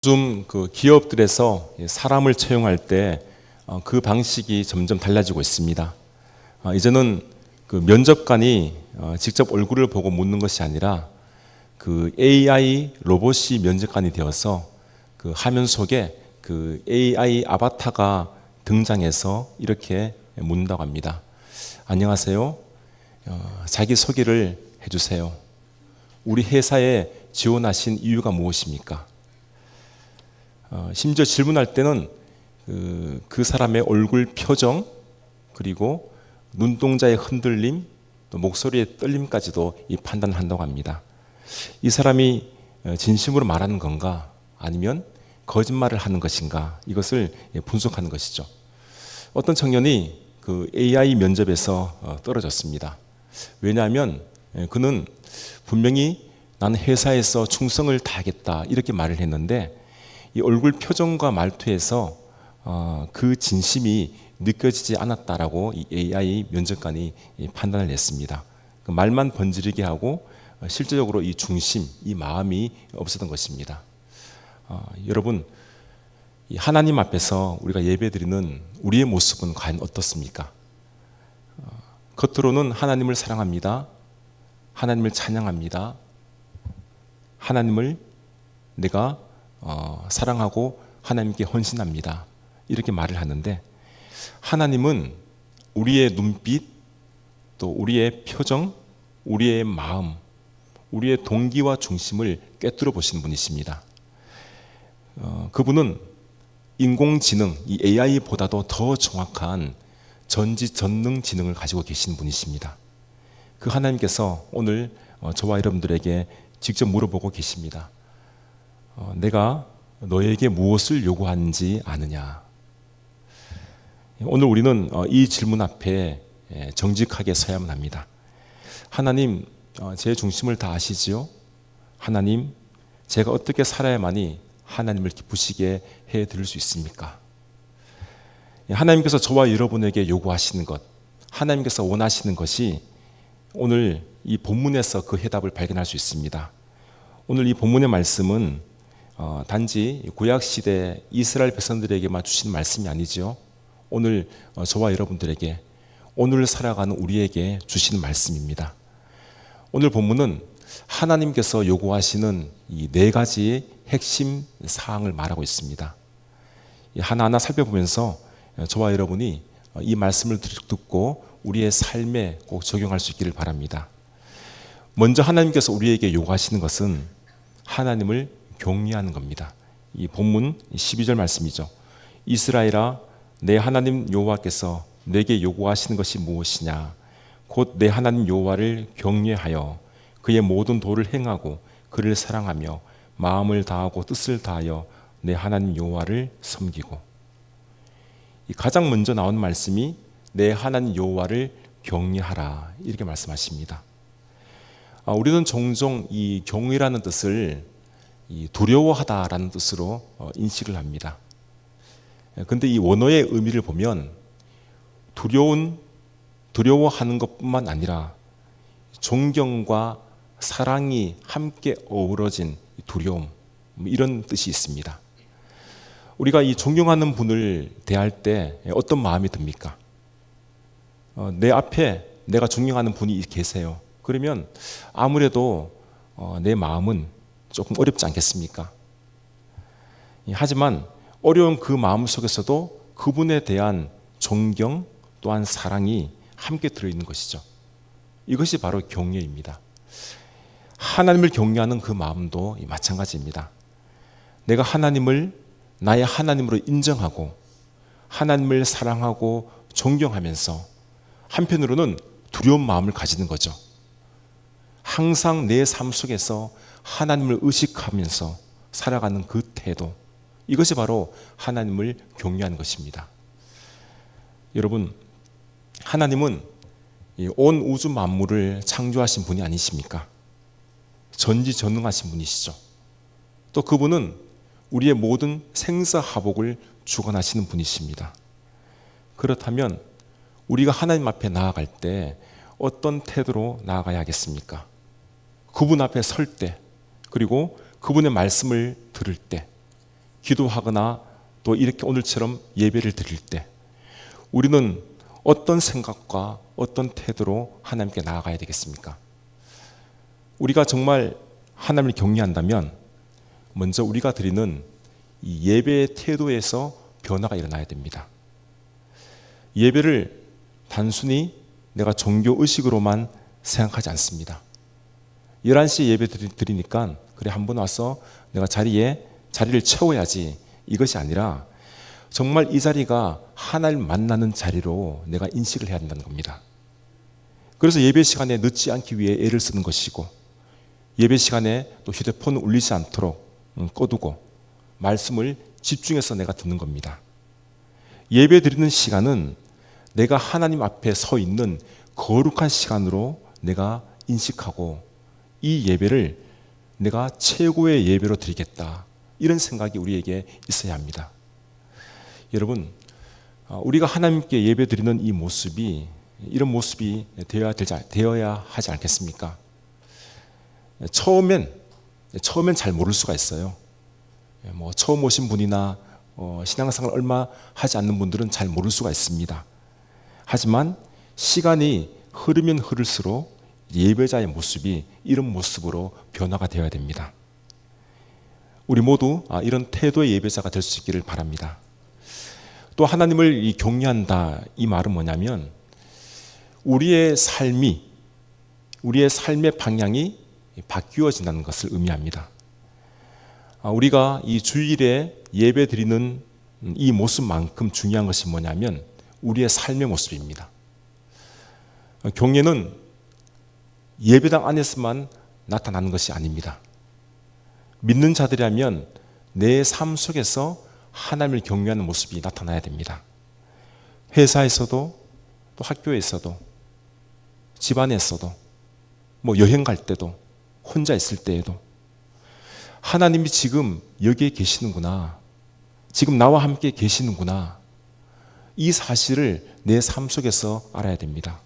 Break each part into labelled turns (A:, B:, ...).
A: 요즘 그 기업들에서 사람을 채용할 때 그 방식이 점점 달라지고 있습니다. 이제는 그 면접관이 직접 얼굴을 보고 묻는 것이 아니라 그 AI 로봇이 면접관이 되어서 그 화면 속에 그 AI 아바타가 등장해서 이렇게 묻는다고 합니다. 안녕하세요. 자기 소개를 해주세요. 우리 회사에 지원하신 이유가 무엇입니까? 심지어 질문할 때는 그 사람의 얼굴 표정, 그리고 눈동자의 흔들림, 또 목소리의 떨림까지도 판단한다고 합니다. 이 사람이 진심으로 말하는 건가, 아니면 거짓말을 하는 것인가, 이것을 분석하는 것이죠. 어떤 청년이 그 AI 면접에서 떨어졌습니다. 왜냐하면 그는 분명히 나는 회사에서 충성을 다하겠다 이렇게 말을 했는데, 이 얼굴 표정과 말투에서 그 진심이 느껴지지 않았다라고 이 AI 면접관이 판단을 했습니다. 그 말만 번지르게 하고 실제적으로 이 중심, 이 마음이 없었던 것입니다. 여러분, 이 하나님 앞에서 우리가 예배드리는 우리의 모습은 과연 어떻습니까? 겉으로는 하나님을 사랑합니다. 하나님을 찬양합니다. 하나님을 내가 사랑하고 하나님께 헌신합니다. 이렇게 말을 하는데, 하나님은 우리의 눈빛, 또 우리의 표정, 우리의 마음, 우리의 동기와 중심을 꿰뚫어 보시는 분이십니다. 그분은 인공지능, 이 AI보다도 더 정확한 전지전능 지능을 가지고 계신 분이십니다. 그 하나님께서 오늘 저와 여러분들에게 직접 물어보고 계십니다. 내가 너에게 무엇을 요구하는지 아느냐? 오늘 우리는 이 질문 앞에 정직하게 서야만 합니다. 하나님, 제 중심을 다 아시지요? 하나님, 제가 어떻게 살아야만이 하나님을 기쁘시게 해드릴 수 있습니까? 하나님께서 저와 여러분에게 요구하시는 것, 하나님께서 원하시는 것이 오늘 이 본문에서 그 해답을 발견할 수 있습니다. 오늘 이 본문의 말씀은 단지 구약시대 이스라엘 백성들에게만 주신 말씀이 아니죠. 오늘 저와 여러분들에게, 오늘 살아가는 우리에게 주시는 말씀입니다. 오늘 본문은 하나님께서 요구하시는 이 4가지의 핵심 사항을 말하고 있습니다. 하나하나 살펴보면서 저와 여러분이 이 말씀을 듣고 우리의 삶에 꼭 적용할 수 있기를 바랍니다. 먼저 하나님께서 우리에게 요구하시는 것은 하나님을 경외하는 겁니다. 이 본문 12절 말씀이죠. 이스라엘아, 내 하나님 여호와께서 내게 요구하시는 것이 무엇이냐? 곧 내 하나님 여호와를 경외하여 그의 모든 도를 행하고 그를 사랑하며 마음을 다하고 뜻을 다하여 내 하나님 여호와를 섬기고. 가장 먼저 나온 말씀이 내 하나님 여호와를 경외하라, 이렇게 말씀하십니다. 우리는 종종 이 경외라는 뜻을 두려워하다라는 뜻으로 인식을 합니다. 그런데 이 원어의 의미를 보면 두려워하는 것뿐만 아니라 존경과 사랑이 함께 어우러진 두려움, 이런 뜻이 있습니다. 우리가 이 존경하는 분을 대할 때 어떤 마음이 듭니까? 내 앞에 내가 존경하는 분이 계세요. 그러면 아무래도 내 마음은 조금 어렵지 않겠습니까? 하지만 어려운 그 마음 속에서도 그분에 대한 존경 또한 사랑이 함께 들어있는 것이죠. 이것이 바로 경외입니다. 하나님을 경외하는 그 마음도 마찬가지입니다. 내가 하나님을 나의 하나님으로 인정하고 하나님을 사랑하고 존경하면서 한편으로는 두려운 마음을 가지는 거죠. 항상 내 삶 속에서 하나님을 의식하면서 살아가는 그 태도, 이것이 바로 하나님을 경외하는 것입니다. 여러분, 하나님은 온 우주 만물을 창조하신 분이 아니십니까? 전지전능하신 분이시죠. 또 그분은 우리의 모든 생사화복을 주관하시는 분이십니다. 그렇다면 우리가 하나님 앞에 나아갈 때 어떤 태도로 나아가야 하겠습니까? 그분 앞에 설 때, 그리고 그분의 말씀을 들을 때, 기도하거나 또 이렇게 오늘처럼 예배를 드릴 때 우리는 어떤 생각과 어떤 태도로 하나님께 나아가야 되겠습니까? 우리가 정말 하나님을 경외한다면 먼저 우리가 드리는 이 예배의 태도에서 변화가 일어나야 됩니다. 예배를 단순히 내가 종교 의식으로만 생각하지 않습니다. 11시에 예배 드리니까 그래 한번 와서 내가 자리를 채워야지, 이것이 아니라 정말 이 자리가 하나님 만나는 자리로 내가 인식을 해야 된다는 겁니다. 그래서 예배 시간에 늦지 않기 위해 애를 쓰는 것이고, 예배 시간에 또 휴대폰을 울리지 않도록 꺼두고 말씀을 집중해서 내가 듣는 겁니다. 예배 드리는 시간은 내가 하나님 앞에 서 있는 거룩한 시간으로 내가 인식하고 이 예배를 내가 최고의 예배로 드리겠다, 이런 생각이 우리에게 있어야 합니다. 여러분, 우리가 하나님께 예배 드리는 이 모습이 이런 모습이 되어야 하지 않겠습니까? 처음엔 잘 모를 수가 있어요. 처음 오신 분이나 신앙생활 얼마 하지 않는 분들은 잘 모를 수가 있습니다. 하지만 시간이 흐르면 흐를수록 예배자의 모습이 이런 모습으로 변화가 되어야 됩니다. 우리 모두 이런 태도의 예배자가 될 수 있기를 바랍니다. 또 하나님을 경외한다, 이 말은 뭐냐면 우리의 삶의 방향이 바뀌어진다는 것을 의미합니다. 우리가 이 주일에 예배 드리는 이 모습만큼 중요한 것이 뭐냐면 우리의 삶의 모습입니다. 경외는 예배당 안에서만 나타나는 것이 아닙니다. 믿는 자들이라면 내 삶 속에서 하나님을 경외하는 모습이 나타나야 됩니다. 회사에서도, 또 학교에서도, 집안에서도, 여행 갈 때도, 혼자 있을 때에도 하나님이 지금 여기에 계시는구나, 지금 나와 함께 계시는구나, 이 사실을 내 삶 속에서 알아야 됩니다.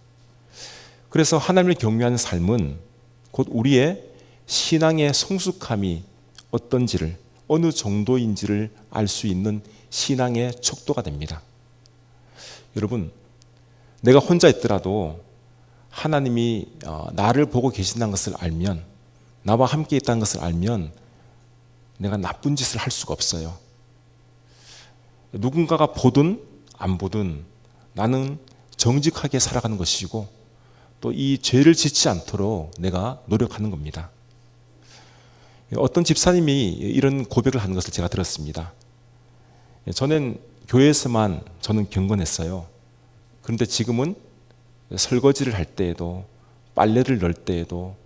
A: 그래서 하나님을 경외하는 삶은 곧 우리의 신앙의 성숙함이 어떤지를, 어느 정도인지를 알 수 있는 신앙의 척도가 됩니다. 여러분, 내가 혼자 있더라도 하나님이 나를 보고 계신다는 것을 알면, 나와 함께 있다는 것을 알면 내가 나쁜 짓을 할 수가 없어요. 누군가가 보든 안 보든 나는 정직하게 살아가는 것이고 또 이 죄를 짓지 않도록 내가 노력하는 겁니다. 어떤 집사님이 이런 고백을 하는 것을 제가 들었습니다. 저는 교회에서만 저는 경건했어요. 그런데 지금은 설거지를 할 때에도, 빨래를 넣을 때에도,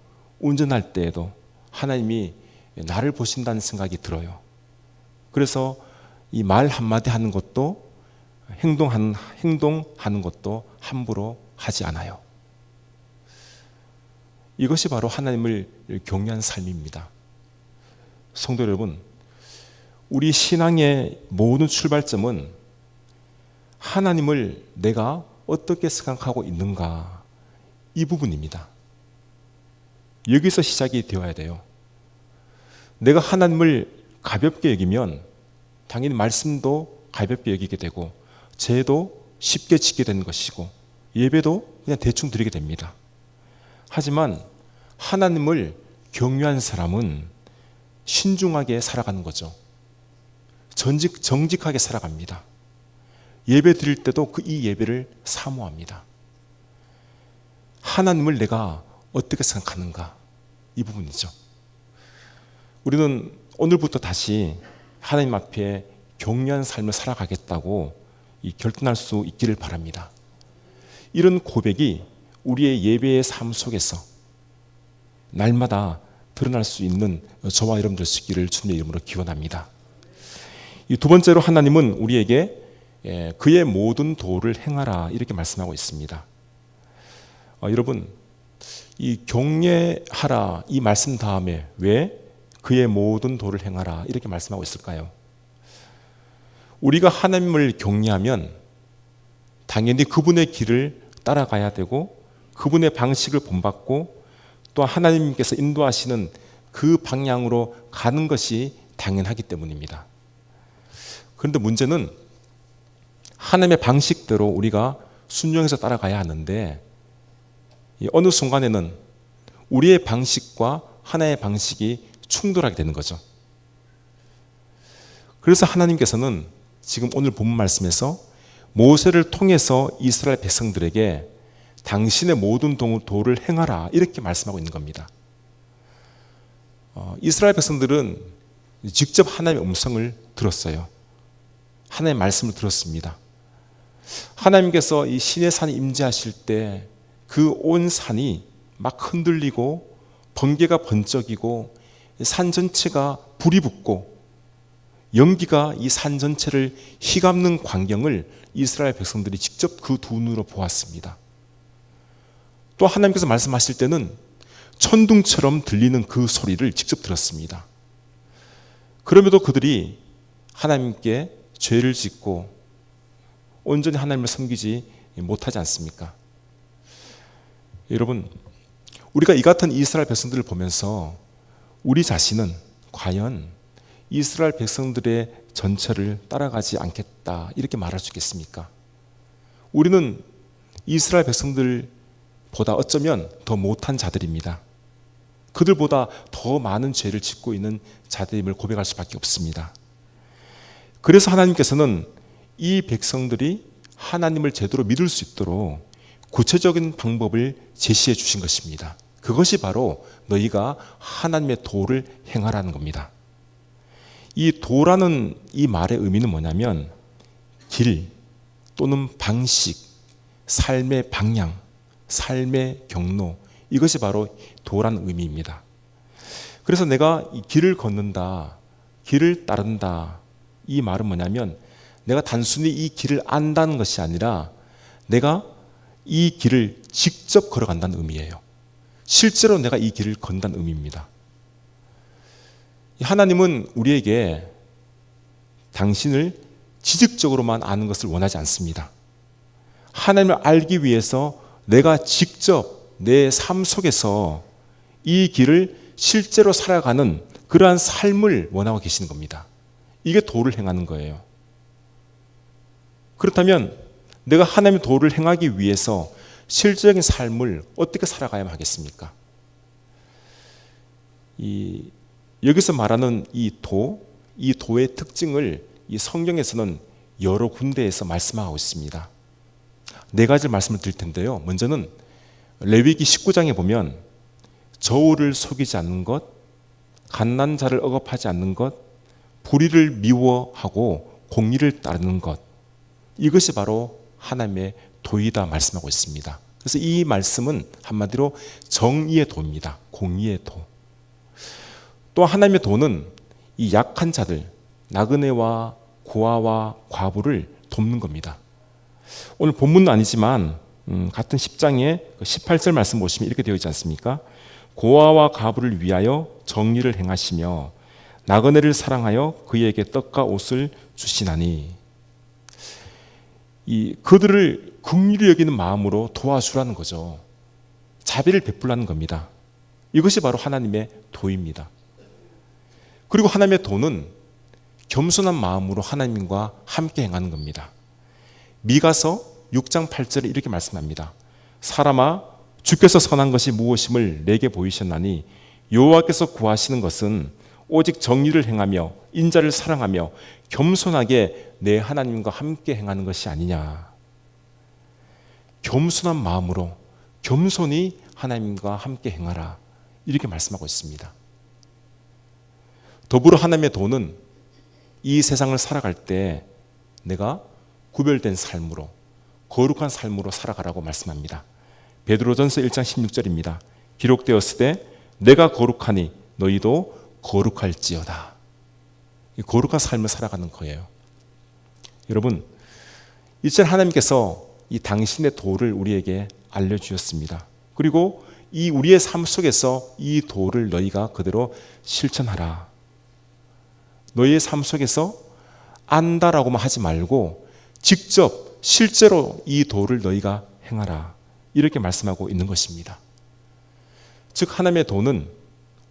A: 운전할 때에도 하나님이 나를 보신다는 생각이 들어요. 그래서 이 말 한마디 하는 것도, 행동하는 것도 함부로 하지 않아요. 이것이 바로 하나님을 경외한 삶입니다. 성도 여러분, 우리 신앙의 모든 출발점은 하나님을 내가 어떻게 생각하고 있는가, 이 부분입니다. 여기서 시작이 되어야 돼요. 내가 하나님을 가볍게 여기면 당연히 말씀도 가볍게 여기게 되고 죄도 쉽게 짓게 되는 것이고 예배도 그냥 대충 드리게 됩니다. 하지만 하나님을 경외한 사람은 신중하게 살아가는 거죠. 정직하게 살아갑니다. 예배 드릴 때도 이 예배를 사모합니다. 하나님을 내가 어떻게 생각하는가, 이 부분이죠. 우리는 오늘부터 다시 하나님 앞에 경외한 삶을 살아가겠다고 결단할 수 있기를 바랍니다. 이런 고백이 우리의 예배의 삶 속에서 날마다 드러날 수 있는 저와 여러분 될 수 있기를 주님의 이름으로 기원합니다. 이 두 번째로 하나님은 우리에게 그의 모든 도를 행하라, 이렇게 말씀하고 있습니다. 여러분, 이 경외하라 이 말씀 다음에 왜 그의 모든 도를 행하라 이렇게 말씀하고 있을까요? 우리가 하나님을 경외하면 당연히 그분의 길을 따라가야 되고 그분의 방식을 본받고 또 하나님께서 인도하시는 그 방향으로 가는 것이 당연하기 때문입니다. 그런데 문제는 하나님의 방식대로 우리가 순종해서 따라가야 하는데 어느 순간에는 우리의 방식과 하나님의 방식이 충돌하게 되는 거죠. 그래서 하나님께서는 지금 오늘 본문 말씀에서 모세를 통해서 이스라엘 백성들에게 당신의 모든 도를 행하라 이렇게 말씀하고 있는 겁니다. 이스라엘 백성들은 직접 하나님의 음성을 들었어요. 하나님의 말씀을 들었습니다. 하나님께서 이 시내산에 임재하실 때 그 온 산이 막 흔들리고 번개가 번쩍이고 산 전체가 불이 붙고 연기가 이 산 전체를 휘감는 광경을 이스라엘 백성들이 직접 그 두 눈으로 보았습니다. 또 하나님께서 말씀하실 때는 천둥처럼 들리는 그 소리를 직접 들었습니다. 그럼에도 그들이 하나님께 죄를 짓고 온전히 하나님을 섬기지 못하지 않습니까? 여러분, 우리가 이 같은 이스라엘 백성들을 보면서 우리 자신은 과연 이스라엘 백성들의 전철을 따라가지 않겠다 이렇게 말할 수 있겠습니까? 우리는 이스라엘 백성들보다 어쩌면 더 못한 자들입니다. 그들보다 더 많은 죄를 짓고 있는 자들임을 고백할 수밖에 없습니다. 그래서 하나님께서는 이 백성들이 하나님을 제대로 믿을 수 있도록 구체적인 방법을 제시해 주신 것입니다. 그것이 바로 너희가 하나님의 도를 행하라는 겁니다. 이 도라는 이 말의 의미는 뭐냐면 길 또는 방식, 삶의 방향, 삶의 경로, 이것이 바로 도라는 의미입니다. 그래서 내가 이 길을 걷는다, 길을 따른다, 이 말은 뭐냐면 내가 단순히 이 길을 안다는 것이 아니라 내가 이 길을 직접 걸어간다는 의미예요. 실제로 내가 이 길을 건다는 의미입니다. 하나님은 우리에게 당신을 지식적으로만 아는 것을 원하지 않습니다. 하나님을 알기 위해서 내가 직접 내 삶 속에서 이 길을 실제로 살아가는 그러한 삶을 원하고 계시는 겁니다. 이게 도를 행하는 거예요. 그렇다면 내가 하나님의 도를 행하기 위해서 실질적인 삶을 어떻게 살아가야만 하겠습니까? 여기서 말하는 이 도의 특징을 이 성경에서는 여러 군데에서 말씀하고 있습니다. 네 가지를 말씀을 드릴 텐데요. 먼저는 레위기 19장에 보면 저울을 속이지 않는 것, 갓난 자를 억압하지 않는 것, 불의를 미워하고 공의를 따르는 것, 이것이 바로 하나님의 도이다 말씀하고 있습니다. 그래서 이 말씀은 한마디로 정의의 도입니다. 공의의 도. 또 하나님의 도는 이 약한 자들, 나그네와 고아와 과부를 돕는 겁니다. 오늘 본문은 아니지만 같은 10장의 18절 말씀 보시면 이렇게 되어 있지 않습니까? 고아와 과부를 위하여 정의를 행하시며 나그네를 사랑하여 그에게 떡과 옷을 주시나니, 그들을 긍휼히 여기는 마음으로 도와주라는 거죠. 자비를 베풀라는 겁니다. 이것이 바로 하나님의 도입니다. 그리고 하나님의 도는 겸손한 마음으로 하나님과 함께 행하는 겁니다. 미가서 6장 8절에 이렇게 말씀합니다. 사람아, 주께서 선한 것이 무엇임을 내게 보이셨나니 여호와께서 구하시는 것은 오직 정의를 행하며 인자를 사랑하며 겸손하게 내 하나님과 함께 행하는 것이 아니냐. 겸손한 마음으로 겸손히 하나님과 함께 행하라, 이렇게 말씀하고 있습니다. 더불어 하나님의 도는 이 세상을 살아갈 때 내가 구별된 삶으로, 거룩한 삶으로 살아가라고 말씀합니다. 베드로전서 1장 16절입니다. 기록되었으되 내가 거룩하니 너희도 거룩할지어다. 이 거룩한 삶을 살아가는 거예요. 여러분, 이제 하나님께서 이 당신의 도를 우리에게 알려주셨습니다. 그리고 이 우리의 삶 속에서 이 도를 너희가 그대로 실천하라. 너희의 삶 속에서 안다라고만 하지 말고 직접 실제로 이 도를 너희가 행하라, 이렇게 말씀하고 있는 것입니다. 즉 하나님의 도는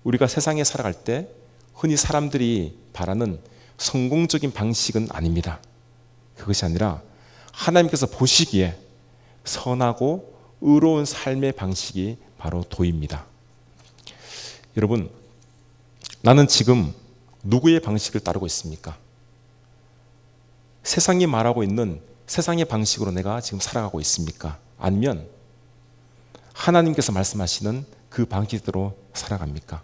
A: 우리가 세상에 살아갈 때 흔히 사람들이 바라는 성공적인 방식은 아닙니다. 그것이 아니라 하나님께서 보시기에 선하고 의로운 삶의 방식이 바로 도입니다. 여러분, 나는 지금 누구의 방식을 따르고 있습니까? 세상이 말하고 있는 세상의 방식으로 내가 지금 살아가고 있습니까? 아니면 하나님께서 말씀하시는 그 방식대로 살아갑니까?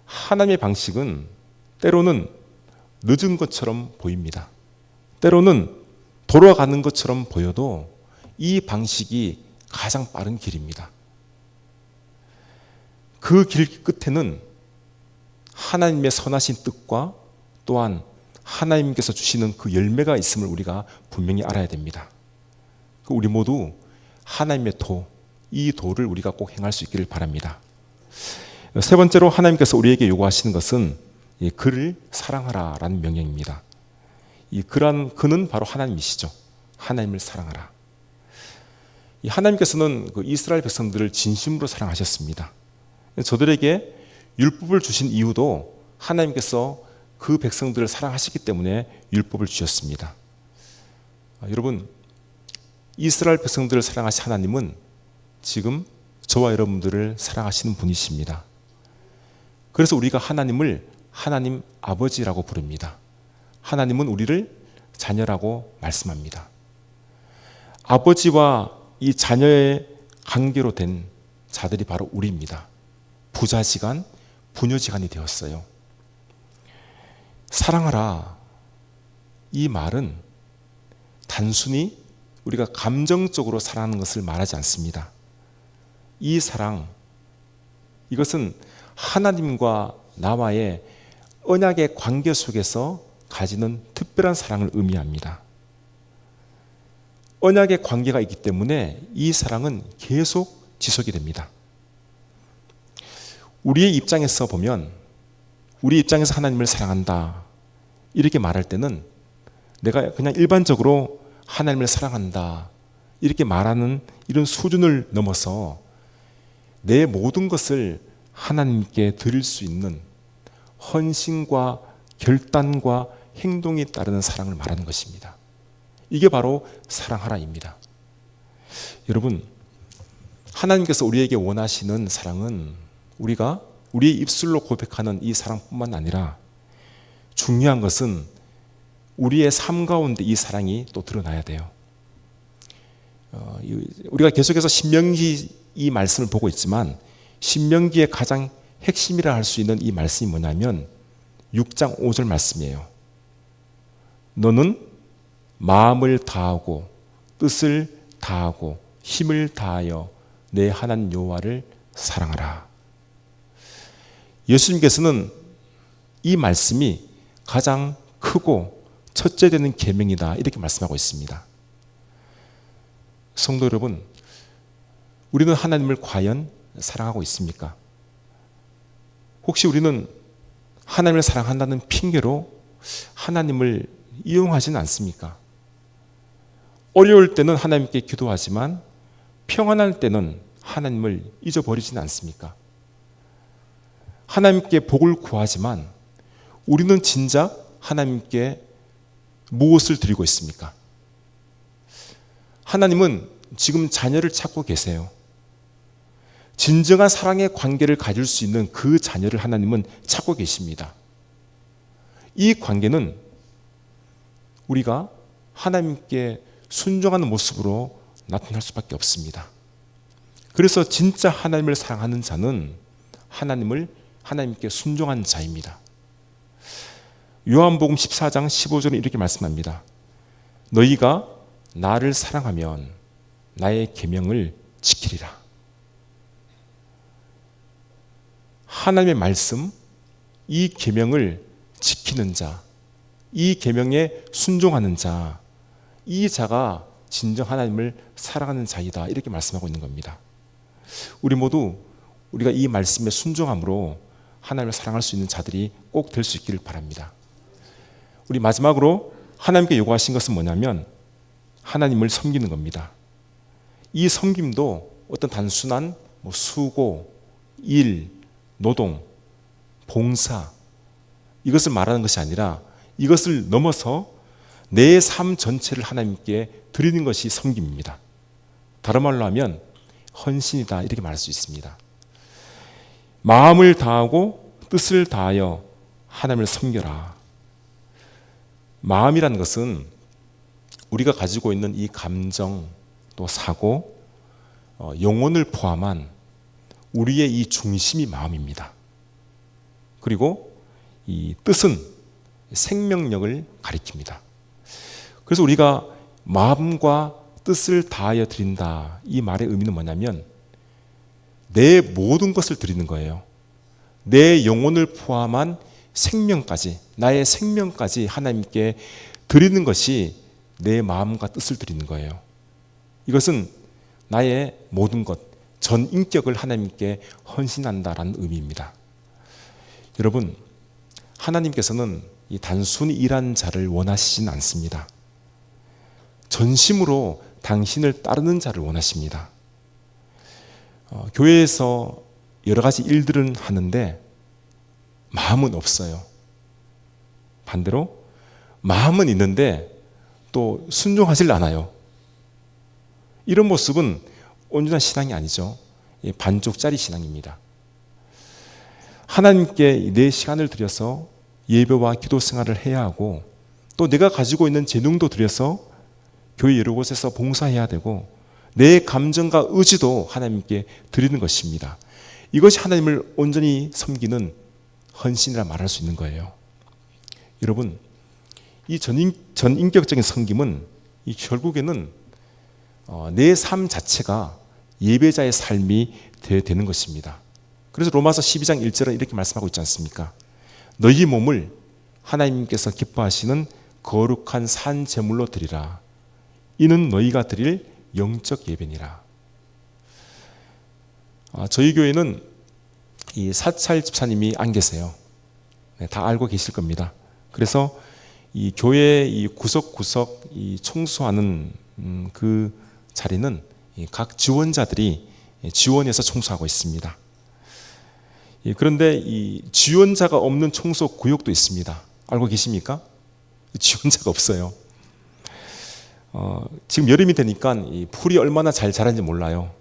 A: 하나님의 방식은 때로는 늦은 것처럼 보입니다. 때로는 돌아가는 것처럼 보여도 이 방식이 가장 빠른 길입니다. 그 길 끝에는 하나님의 선하신 뜻과 또한 하나님께서 주시는 그 열매가 있음을 우리가 분명히 알아야 됩니다. 우리 모두 하나님의 도, 이 도를 우리가 꼭 행할 수 있기를 바랍니다. 세 번째로 하나님께서 우리에게 요구하시는 것은 그를 사랑하라 라는 명령입니다. 그는 바로 하나님이시죠. 하나님을 사랑하라. 하나님께서는 그 이스라엘 백성들을 진심으로 사랑하셨습니다. 저들에게 율법을 주신 이유도 하나님께서 그 백성들을 사랑하시기 때문에 율법을 주셨습니다. 여러분, 이스라엘 백성들을 사랑하신 하나님은 지금 저와 여러분들을 사랑하시는 분이십니다. 그래서 우리가 하나님을 하나님 아버지라고 부릅니다. 하나님은 우리를 자녀라고 말씀합니다. 아버지와 이 자녀의 관계로 된 자들이 바로 우리입니다. 부자지간, 부녀지간이 되었어요. 사랑하라, 이 말은 단순히 우리가 감정적으로 사랑하는 것을 말하지 않습니다. 이 사랑, 이것은 하나님과 나와의 언약의 관계 속에서 가지는 특별한 사랑을 의미합니다. 언약의 관계가 있기 때문에 이 사랑은 계속 지속이 됩니다. 우리의 입장에서 보면, 우리 입장에서 하나님을 사랑한다 이렇게 말할 때는 내가 그냥 일반적으로 하나님을 사랑한다 이렇게 말하는 이런 수준을 넘어서 내 모든 것을 하나님께 드릴 수 있는 헌신과 결단과 행동이 따르는 사랑을 말하는 것입니다. 이게 바로 사랑하라입니다. 여러분, 하나님께서 우리에게 원하시는 사랑은 우리가 우리의 입술로 고백하는 이 사랑뿐만 아니라 중요한 것은 우리의 삶 가운데 이 사랑이 또 드러나야 돼요. 우리가 계속해서 신명기 이 말씀을 보고 있지만 신명기의 가장 핵심이라 할 수 있는 이 말씀이 뭐냐면 6장 5절 말씀이에요. 너는 마음을 다하고 뜻을 다하고 힘을 다하여 내 하나님 여호와를 사랑하라. 예수님께서는 이 말씀이 가장 크고 첫째 되는 계명이다 이렇게 말씀하고 있습니다. 성도 여러분, 우리는 하나님을 과연 사랑하고 있습니까? 혹시 우리는 하나님을 사랑한다는 핑계로 하나님을 이용하지는 않습니까? 어려울 때는 하나님께 기도하지만 평안할 때는 하나님을 잊어버리지는 않습니까? 하나님께 복을 구하지만 우리는 진작 하나님께 무엇을 드리고 있습니까? 하나님은 지금 자녀를 찾고 계세요. 진정한 사랑의 관계를 가질 수 있는 그 자녀를 하나님은 찾고 계십니다. 이 관계는 우리가 하나님께 순종하는 모습으로 나타날 수밖에 없습니다. 그래서 진짜 하나님을 사랑하는 자는 하나님께 순종한 자입니다. 요한복음 14장 15절은 이렇게 말씀합니다. 너희가 나를 사랑하면 나의 계명을 지키리라. 하나님의 말씀, 이 계명을 지키는 자, 이 계명에 순종하는 자, 이 자가 진정 하나님을 사랑하는 자이다 이렇게 말씀하고 있는 겁니다. 우리 모두 우리가 이 말씀에 순종함으로 하나님을 사랑할 수 있는 자들이 꼭 될 수 있기를 바랍니다. 우리 마지막으로 하나님께 요구하신 것은 뭐냐면 하나님을 섬기는 겁니다. 이 섬김도 어떤 단순한 수고, 일, 노동, 봉사 이것을 말하는 것이 아니라 이것을 넘어서 내 삶 전체를 하나님께 드리는 것이 섬김입니다. 다른 말로 하면 헌신이다, 이렇게 말할 수 있습니다. 마음을 다하고 뜻을 다하여 하나님을 섬겨라. 마음이라는 것은 우리가 가지고 있는 이 감정, 또 사고, 영혼을 포함한 우리의 이 중심이 마음입니다. 그리고 이 뜻은 생명력을 가리킵니다. 그래서 우리가 마음과 뜻을 다하여 드린다, 이 말의 의미는 뭐냐면 내 모든 것을 드리는 거예요. 내 영혼을 포함한 생명까지, 나의 생명까지 하나님께 드리는 것이 내 마음과 뜻을 드리는 거예요. 이것은 나의 모든 것, 전 인격을 하나님께 헌신한다라는 의미입니다. 여러분, 하나님께서는 이 단순히 일한 자를 원하시진 않습니다. 전심으로 당신을 따르는 자를 원하십니다. 교회에서 여러 가지 일들은 하는데 마음은 없어요. 반대로 마음은 있는데 또 순종하질 않아요. 이런 모습은 온전한 신앙이 아니죠. 반쪽짜리 신앙입니다. 하나님께 내 시간을 들여서 예배와 기도 생활을 해야 하고, 또 내가 가지고 있는 재능도 들여서 교회 여러 곳에서 봉사해야 되고, 내 감정과 의지도 하나님께 드리는 것입니다. 이것이 하나님을 온전히 섬기는 헌신이라 말할 수 있는 거예요. 여러분, 이 전인격적인 섬김은 결국에는 내 삶 자체가 예배자의 삶이 되는 것입니다. 그래서 로마서 12장 1절에 이렇게 말씀하고 있지 않습니까? 너희 몸을 하나님께서 기뻐하시는 거룩한 산 제물로 드리라. 이는 너희가 드릴 영적 예배니라. 저희 교회는 이 사찰 집사님이 안 계세요. 네, 다 알고 계실 겁니다. 그래서 이 교회 이 구석구석 이 청소하는 그 자리는 각 지원자들이 지원해서 청소하고 있습니다. 그런데 이 지원자가 없는 청소 구역도 있습니다. 알고 계십니까? 지원자가 없어요. 지금 여름이 되니까 이 풀이 얼마나 잘 자라는지 몰라요.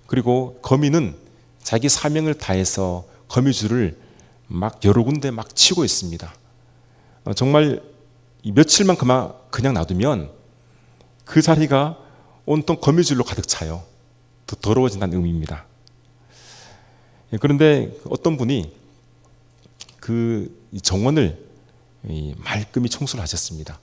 A: 그리고 거미는 자기 사명을 다해서 거미줄을 막 여러 군데 막 치고 있습니다. 정말 며칠만 그냥 놔두면 그 자리가 온통 거미줄로 가득 차요. 더 더러워진다는 의미입니다. 그런데 어떤 분이 그 정원을 말끔히 청소를 하셨습니다.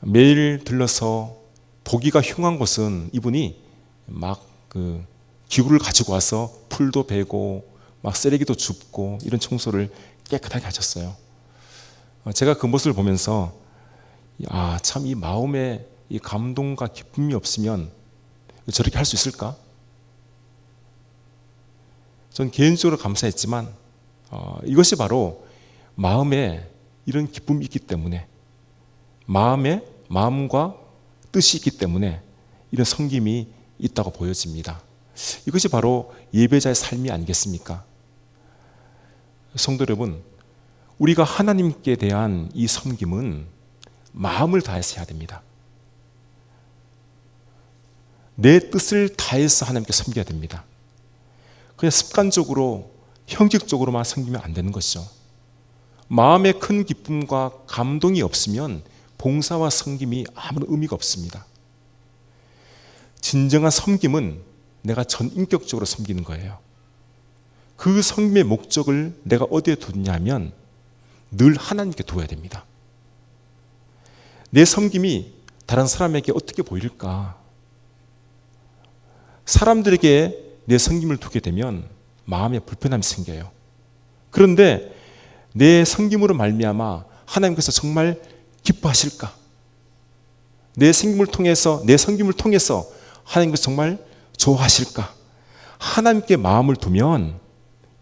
A: 매일 들러서 보기가 흉한 곳은 이분이 막 그 기구를 가지고 와서 풀도 베고 막 쓰레기도 줍고 이런 청소를 깨끗하게 하셨어요. 제가 그 모습을 보면서 참 이 마음에 이 감동과 기쁨이 없으면 저렇게 할 수 있을까? 전 개인적으로 감사했지만 이것이 바로 마음에 이런 기쁨이 있기 때문에, 마음과 뜻이 있기 때문에 이런 섬김이 있다고 보여집니다. 이것이 바로 예배자의 삶이 아니겠습니까? 성도 여러분, 우리가 하나님께 대한 이 섬김은 마음을 다해서 해야 됩니다. 내 뜻을 다해서 하나님께 섬겨야 됩니다. 그냥 습관적으로 형식적으로만 섬기면 안 되는 것이죠. 마음에 큰 기쁨과 감동이 없으면 봉사와 섬김이 아무런 의미가 없습니다. 진정한 섬김은 내가 전인격적으로 섬기는 거예요. 그 섬김의 목적을 내가 어디에 두냐면 늘 하나님께 두어야 됩니다. 내 섬김이 다른 사람에게 어떻게 보일까? 사람들에게 내 섬김을 두게 되면 마음에 불편함이 생겨요. 그런데 내 섬김으로 말미암아 하나님께서 정말 기뻐하실까? 내 섬김을 통해서 하나님께서 정말 좋아하실까? 하나님께 마음을 두면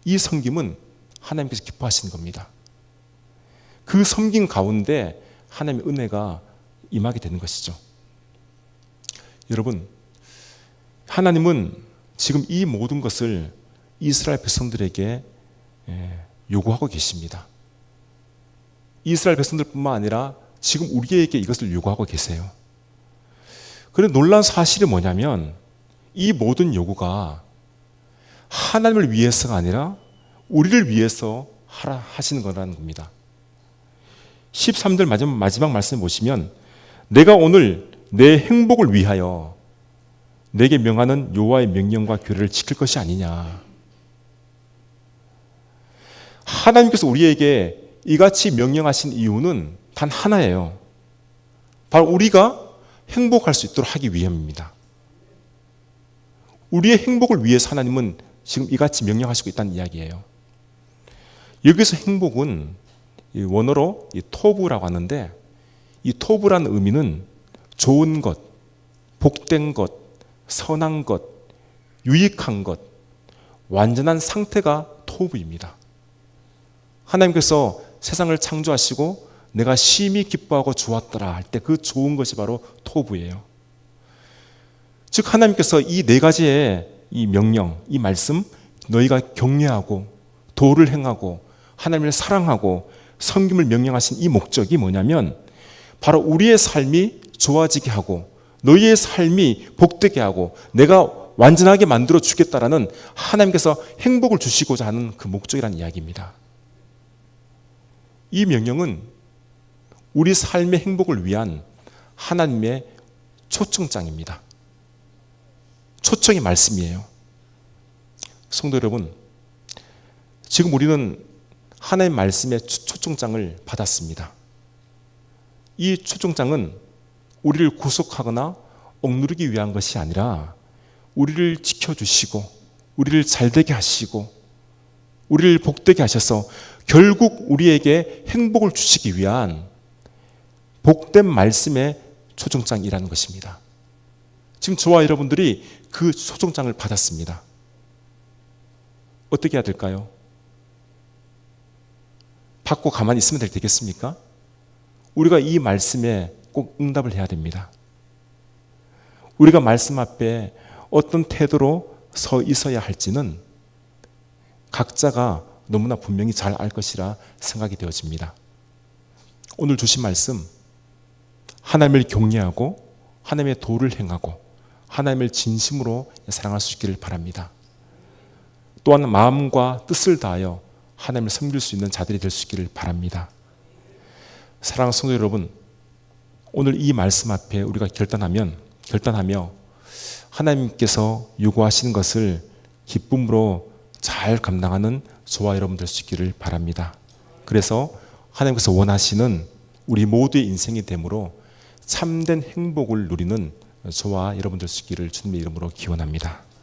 A: 이 섬김은 하나님께서 기뻐하시는 겁니다. 그 섬김 가운데 하나님의 은혜가 임하게 되는 것이죠. 여러분, 하나님은 지금 이 모든 것을 이스라엘 백성들에게 요구하고 계십니다. 이스라엘 백성들뿐만 아니라 지금 우리에게 이것을 요구하고 계세요. 그런데 놀라운 사실이 뭐냐면 이 모든 요구가 하나님을 위해서가 아니라 우리를 위해서 하라 하시는 거라는 겁니다. 13절 마지막 말씀 보시면 내가 오늘 내 행복을 위하여 내게 명하는 여호와의 명령과 규례를 지킬 것이 아니냐. 하나님께서 우리에게 이같이 명령하신 이유는 단 하나예요. 바로 우리가 행복할 수 있도록 하기 위함입니다. 우리의 행복을 위해서 하나님은 지금 이같이 명령하시고 있다는 이야기예요. 여기서 행복은 원어로 토부라고 하는데 이 토부라는 의미는 좋은 것, 복된 것, 선한 것, 유익한 것, 완전한 상태가 토부입니다. 하나님께서 세상을 창조하시고 내가 심히 기뻐하고 좋았더라 할 때 그 좋은 것이 바로 토부예요. 즉 하나님께서 이 네 가지의 이 명령, 이 말씀, 너희가 경외하고 도를 행하고 하나님을 사랑하고 섬김을 명령하신 이 목적이 뭐냐면 바로 우리의 삶이 좋아지게 하고 너희의 삶이 복되게 하고 내가 완전하게 만들어 주겠다라는 하나님께서 행복을 주시고자 하는 그 목적이라는 이야기입니다. 이 명령은 우리 삶의 행복을 위한 하나님의 초청장입니다. 초청의 말씀이에요. 성도 여러분, 지금 우리는 하나님의 말씀의 초청장을 받았습니다. 이 초청장은 우리를 구속하거나 억누르기 위한 것이 아니라 우리를 지켜주시고 우리를 잘되게 하시고 우리를 복되게 하셔서 결국 우리에게 행복을 주시기 위한 복된 말씀의 초청장이라는 것입니다. 지금 저와 여러분들이 그 초청장을 받았습니다. 어떻게 해야 될까요? 받고 가만히 있으면 되겠습니까? 우리가 이 말씀에 꼭 응답을 해야 됩니다. 우리가 말씀 앞에 어떤 태도로 서 있어야 할지는 각자가 너무나 분명히 잘 알 것이라 생각이 되어집니다. 오늘 주신 말씀, 하나님을 경외하고 하나님의 도를 행하고 하나님을 진심으로 사랑할 수 있기를 바랍니다. 또한 마음과 뜻을 다하여 하나님을 섬길 수 있는 자들이 될 수 있기를 바랍니다. 사랑하는 성도 여러분, 오늘 이 말씀 앞에 우리가 결단하며 하나님께서 요구하시는 것을 기쁨으로 잘 감당하는 저와 여러분 될 수 있기를 바랍니다. 그래서 하나님께서 원하시는 우리 모두의 인생이 되므로 참된 행복을 누리는 저와 여러분 될 수 있기를 주님의 이름으로 기원합니다.